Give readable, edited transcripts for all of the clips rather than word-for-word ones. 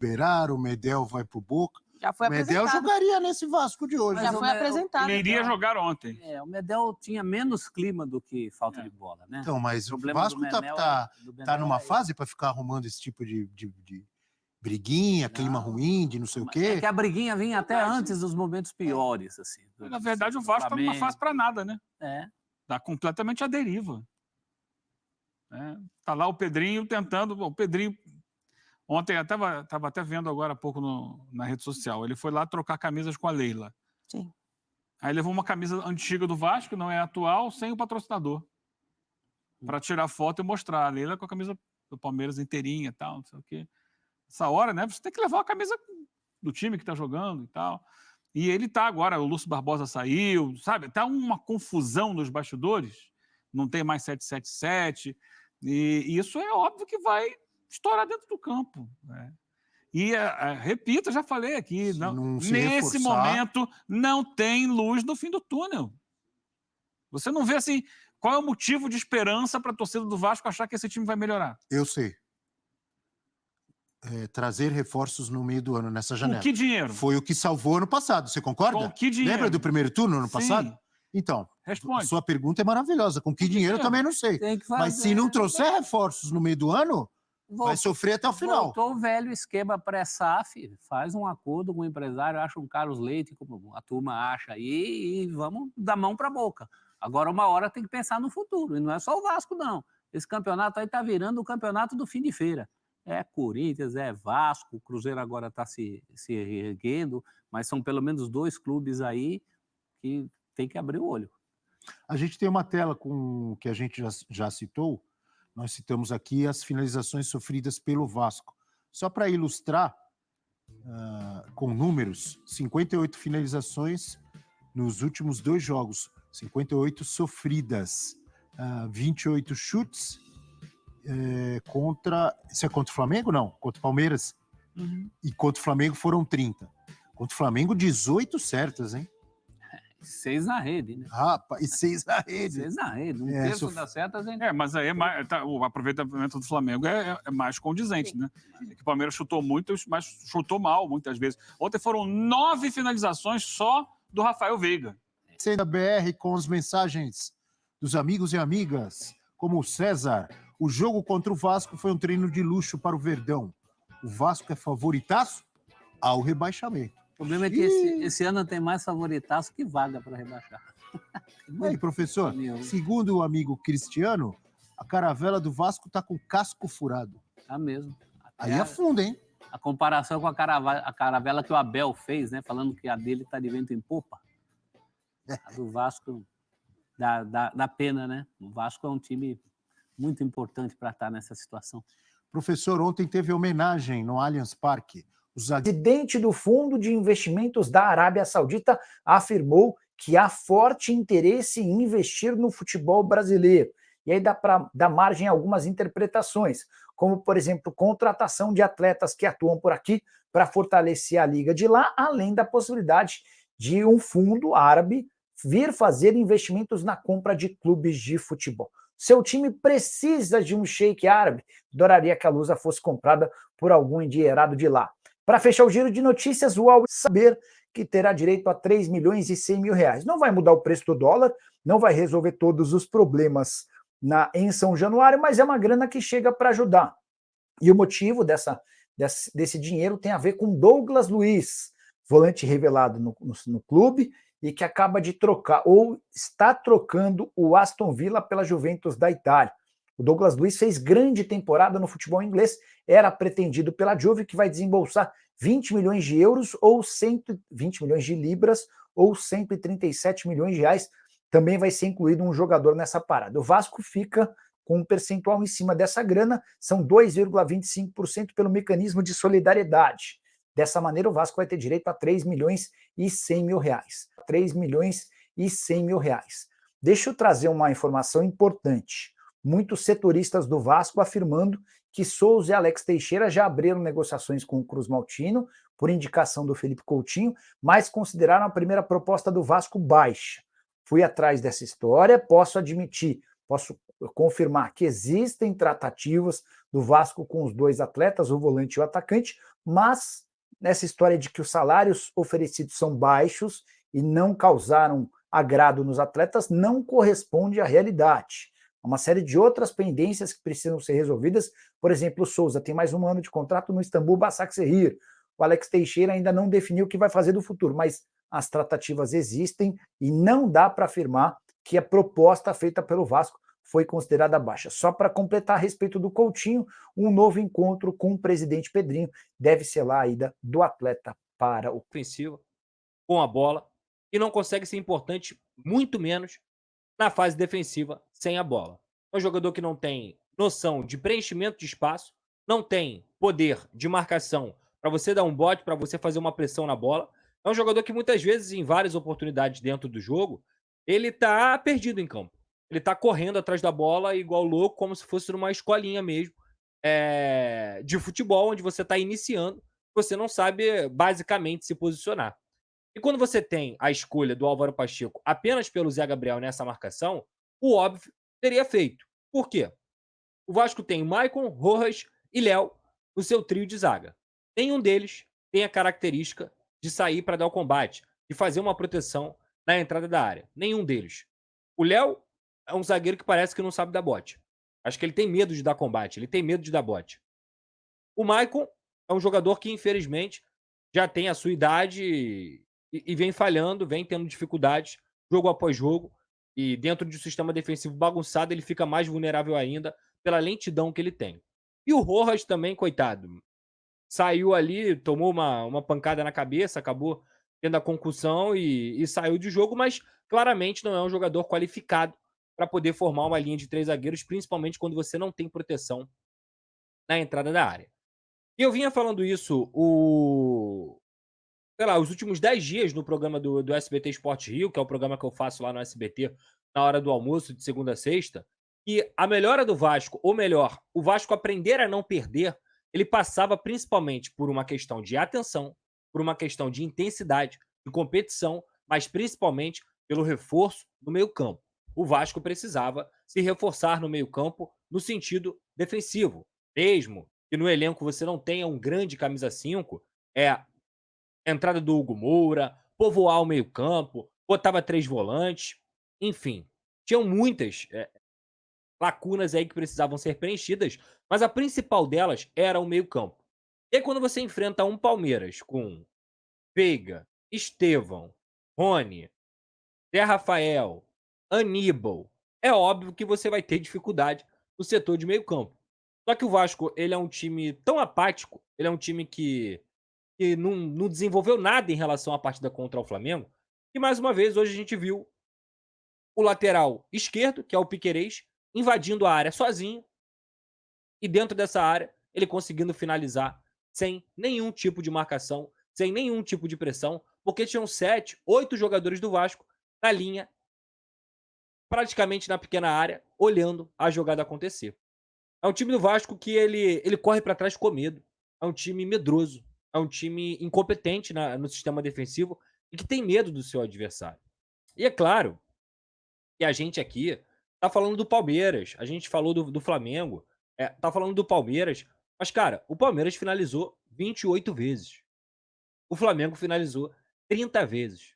liberar, o Medel vai pro Boca. Já foi o Medel jogaria nesse Vasco de hoje. Já foi apresentado. Ele iria jogar ontem. O Medel tinha menos clima do que falta de bola, né? Então, mas o Vasco tá numa fase para ficar arrumando esse tipo de briguinha, clima ruim, de não sei o quê. É que a briguinha vinha até antes dos momentos piores, assim. Na verdade, o Vasco tá numa fase para nada, né? Tá completamente à deriva. Tá lá o Pedrinho tentando... O Pedrinho... Ontem, eu estava até vendo agora há pouco na rede social, ele foi lá trocar camisas com a Leila. Sim. Aí levou uma camisa antiga do Vasco, não é atual, sem o patrocinador. Para tirar foto e mostrar. A Leila com a camisa do Palmeiras inteirinha e tal, não sei o quê. Essa hora, né? Você tem que levar a camisa do time que está jogando e tal. E ele tá agora, o Lúcio Barbosa saiu, sabe? Tá uma confusão nos bastidores. Não tem mais 777. E isso é óbvio que vai estourar dentro do campo. Né? E, repito, já falei aqui, nesse momento não tem luz no fim do túnel. Você não vê assim, qual é o motivo de esperança para a torcida do Vasco achar que esse time vai melhorar? Eu sei. Trazer reforços no meio do ano, nessa janela. Com que dinheiro? Foi o que salvou ano passado, você concorda? Com que dinheiro? Lembra do primeiro turno ano passado? Então, responde. Sua pergunta é maravilhosa. Com que dinheiro eu também não sei. Mas se não trouxer reforços no meio do ano... vai sofrer até o final. Voltou o velho esquema pré-SAF, faz um acordo com o empresário, acha um Carlos Leite, como a turma acha aí, e vamos dar mão para a boca. Agora, uma hora tem que pensar no futuro, e não é só o Vasco, não. Esse campeonato aí está virando o campeonato do fim de feira. É Corinthians, é Vasco, o Cruzeiro agora está se erguendo, mas são pelo menos 2 clubes aí que tem que abrir o olho. A gente tem uma tela que a gente já citou. Nós citamos aqui as finalizações sofridas pelo Vasco. Só para ilustrar, com números, 58 finalizações nos últimos 2 jogos, 58 sofridas, 28 chutes contra... Isso é contra o Flamengo? Não, contra o Palmeiras. E contra o Flamengo foram 30. Contra o Flamengo, 18 certas, hein? 6 na rede, né? Rapaz, e 6 na rede. 6 na rede, um terço das certas. Mas aí o aproveitamento do Flamengo é mais condizente, né? O Palmeiras chutou muito, mas chutou mal muitas vezes. Ontem foram 9 finalizações só do Rafael Veiga. Sendo a BR com as mensagens dos amigos e amigas, como o César. O jogo contra o Vasco foi um treino de luxo para o Verdão. O Vasco é favoritaço ao rebaixamento. O problema é que esse ano tem mais favoritaço que vaga para rebaixar. Aí, professor, segundo o amigo Cristiano, a caravela do Vasco está com o casco furado. Tá mesmo. Aí afunda, hein? A comparação com a caravela que o Abel fez, né? Falando que a dele está de vento em popa. A do Vasco dá pena, né? O Vasco é um time muito importante para estar nessa situação. Professor, ontem teve homenagem no Allianz Parque. O presidente do Fundo de Investimentos da Arábia Saudita afirmou que há forte interesse em investir no futebol brasileiro. E aí dá margem a algumas interpretações, como, por exemplo, contratação de atletas que atuam por aqui para fortalecer a liga de lá, além da possibilidade de um fundo árabe vir fazer investimentos na compra de clubes de futebol. Seu time precisa de um sheik árabe, adoraria que a Lusa fosse comprada por algum endinheirado de lá. Para fechar o giro de notícias, o Al saber que terá direito a 3 milhões e 100 mil reais. Não vai mudar o preço do dólar, não vai resolver todos os problemas em São Januário, mas é uma grana que chega para ajudar. E o motivo desse dinheiro tem a ver com Douglas Luiz, volante revelado no clube e que acaba de trocar, ou está trocando o Aston Villa pela Juventus da Itália. O Douglas Luiz fez grande temporada no futebol inglês, era pretendido pela Juve, que vai desembolsar 20 milhões de euros ou 120 milhões de libras ou 137 milhões de reais. Também vai ser incluído um jogador nessa parada. O Vasco fica com um percentual em cima dessa grana, são 2,25% pelo mecanismo de solidariedade. Dessa maneira, o Vasco vai ter direito a 3 milhões e 100 mil reais. 3 milhões e 100 mil reais. Deixa eu trazer uma informação importante. Muitos setoristas do Vasco afirmando que Souza e Alex Teixeira já abriram negociações com o Cruz Maltino, por indicação do Felipe Coutinho, mas consideraram a primeira proposta do Vasco baixa. Fui atrás dessa história, posso confirmar que existem tratativas do Vasco com os dois atletas, o volante e o atacante, mas nessa história de que os salários oferecidos são baixos e não causaram agrado nos atletas, não corresponde à realidade. Há uma série de outras pendências que precisam ser resolvidas. Por exemplo, o Souza tem mais um ano de contrato no Istambul Başakşehir. O Alex Teixeira ainda não definiu o que vai fazer do futuro, mas as tratativas existem e não dá para afirmar que a proposta feita pelo Vasco foi considerada baixa. Só para completar a respeito do Coutinho, um novo encontro com o presidente Pedrinho deve selar a ida do atleta para o ofensiva com a bola e não consegue ser importante, muito menos na fase defensiva sem a bola. É um jogador que não tem noção de preenchimento de espaço, não tem poder de marcação para você dar um bote, para você fazer uma pressão na bola. É um jogador que muitas vezes, em várias oportunidades dentro do jogo, ele tá perdido em campo. Ele tá correndo atrás da bola igual louco, como se fosse numa escolinha mesmo de futebol, onde você tá iniciando, você não sabe basicamente se posicionar. E quando você tem a escolha do Álvaro Pacheco apenas pelo Zé Gabriel nessa marcação, o óbvio teria feito. Por quê? O Vasco tem Maicon, Rojas e Léo no seu trio de zaga. Nenhum deles tem a característica de sair para dar o combate, de fazer uma proteção na entrada da área. Nenhum deles. O Léo é um zagueiro que parece que não sabe dar bote. Acho que ele tem medo de dar combate, ele tem medo de dar bote. O Maicon é um jogador que, infelizmente, já tem a sua idade e vem falhando, vem tendo dificuldades jogo após jogo. E dentro de um sistema defensivo bagunçado, ele fica mais vulnerável ainda pela lentidão que ele tem. E o Rojas também, coitado, saiu ali, tomou uma pancada na cabeça, acabou tendo a concussão e saiu de jogo, mas claramente não é um jogador qualificado para poder formar uma linha de 3 zagueiros, principalmente quando você não tem proteção na entrada da área. E eu vinha falando isso os últimos 10 dias no programa do SBT Esporte Rio, que é o programa que eu faço lá no SBT na hora do almoço, de segunda a sexta, que a melhora do Vasco, ou melhor, o Vasco aprender a não perder, ele passava principalmente por uma questão de atenção, por uma questão de intensidade, de competição, mas principalmente pelo reforço no meio-campo. O Vasco precisava se reforçar no meio-campo no sentido defensivo. Mesmo que no elenco você não tenha um grande camisa 5, entrada do Hugo Moura, povoar o meio-campo, botava 3 volantes, enfim. Tinham muitas lacunas aí que precisavam ser preenchidas, mas a principal delas era o meio-campo. E aí, quando você enfrenta um Palmeiras com Veiga, Estevão, Rony, Zé Rafael, Aníbal, é óbvio que você vai ter dificuldade no setor de meio-campo. Só que o Vasco, ele é um time tão apático, ele é um time que não desenvolveu nada em relação à partida contra o Flamengo, e mais uma vez, hoje a gente viu o lateral esquerdo, que é o Piquerez, invadindo a área sozinho, e dentro dessa área, ele conseguindo finalizar sem nenhum tipo de marcação, sem nenhum tipo de pressão, porque tinham 7, 8 jogadores do Vasco na linha, praticamente na pequena área, olhando a jogada acontecer. É um time do Vasco que ele corre para trás com medo, é um time medroso, é um time incompetente no sistema defensivo e que tem medo do seu adversário. E é claro que a gente aqui tá falando do Palmeiras, a gente falou do Flamengo, tá falando do Palmeiras, mas, cara, o Palmeiras finalizou 28 vezes. O Flamengo finalizou 30 vezes.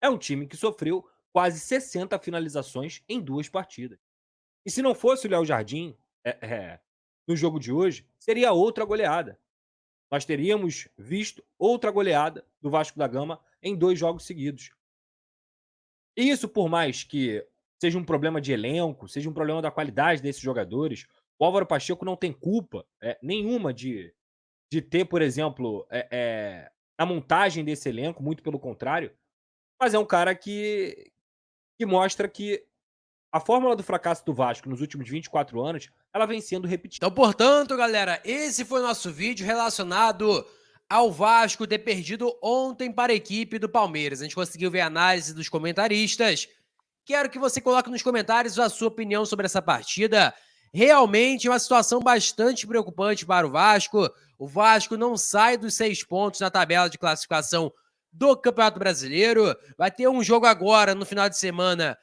É um time que sofreu quase 60 finalizações em 2 partidas. E se não fosse o Léo Jardim no jogo de hoje, seria outra goleada. Nós teríamos visto outra goleada do Vasco da Gama em 2 jogos seguidos. E isso, por mais que seja um problema de elenco, seja um problema da qualidade desses jogadores, o Álvaro Pacheco não tem culpa nenhuma de ter, por exemplo, a montagem desse elenco, muito pelo contrário, mas é um cara que mostra que a fórmula do fracasso do Vasco nos últimos 24 anos, ela vem sendo repetida. Então, portanto, galera, esse foi o nosso vídeo relacionado ao Vasco ter perdido ontem para a equipe do Palmeiras. A gente conseguiu ver a análise dos comentaristas. Quero que você coloque nos comentários a sua opinião sobre essa partida. Realmente é uma situação bastante preocupante para o Vasco. O Vasco não sai dos 6 pontos na tabela de classificação do Campeonato Brasileiro. Vai ter um jogo agora, no final de semana,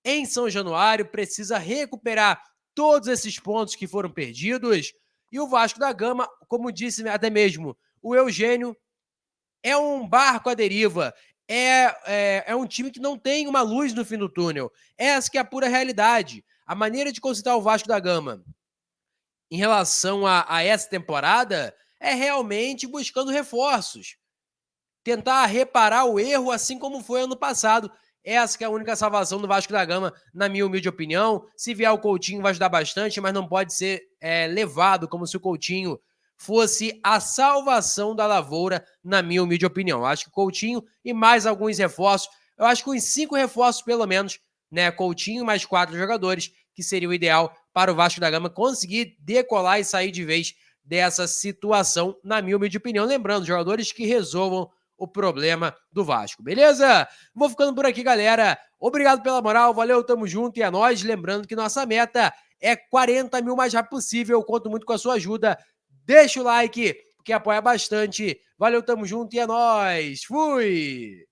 em São Januário. Precisa recuperar todos esses pontos que foram perdidos. E o Vasco da Gama, como disse até mesmo o Eugênio, é um barco à deriva. É um time que não tem uma luz no fim do túnel. Essa que é a pura realidade. A maneira de considerar o Vasco da Gama em relação a essa temporada é realmente buscando reforços. Tentar reparar o erro assim como foi ano passado. Essa que é a única salvação do Vasco da Gama, na minha humilde opinião. Se vier o Coutinho vai ajudar bastante, mas não pode ser levado como se o Coutinho fosse a salvação da lavoura, na minha humilde opinião. Eu acho que o Coutinho e mais alguns reforços, eu acho que uns 5 reforços pelo menos, né? Coutinho mais 4 jogadores, que seria o ideal para o Vasco da Gama conseguir decolar e sair de vez dessa situação, na minha humilde opinião. Lembrando, jogadores que resolvam o problema do Vasco, beleza? Vou ficando por aqui, galera. Obrigado pela moral, valeu, tamo junto e é nóis. Lembrando que nossa meta é 40 mil o mais rápido possível. Eu conto muito com a sua ajuda. Deixa o like, porque apoia bastante. Valeu, tamo junto e é nóis. Fui!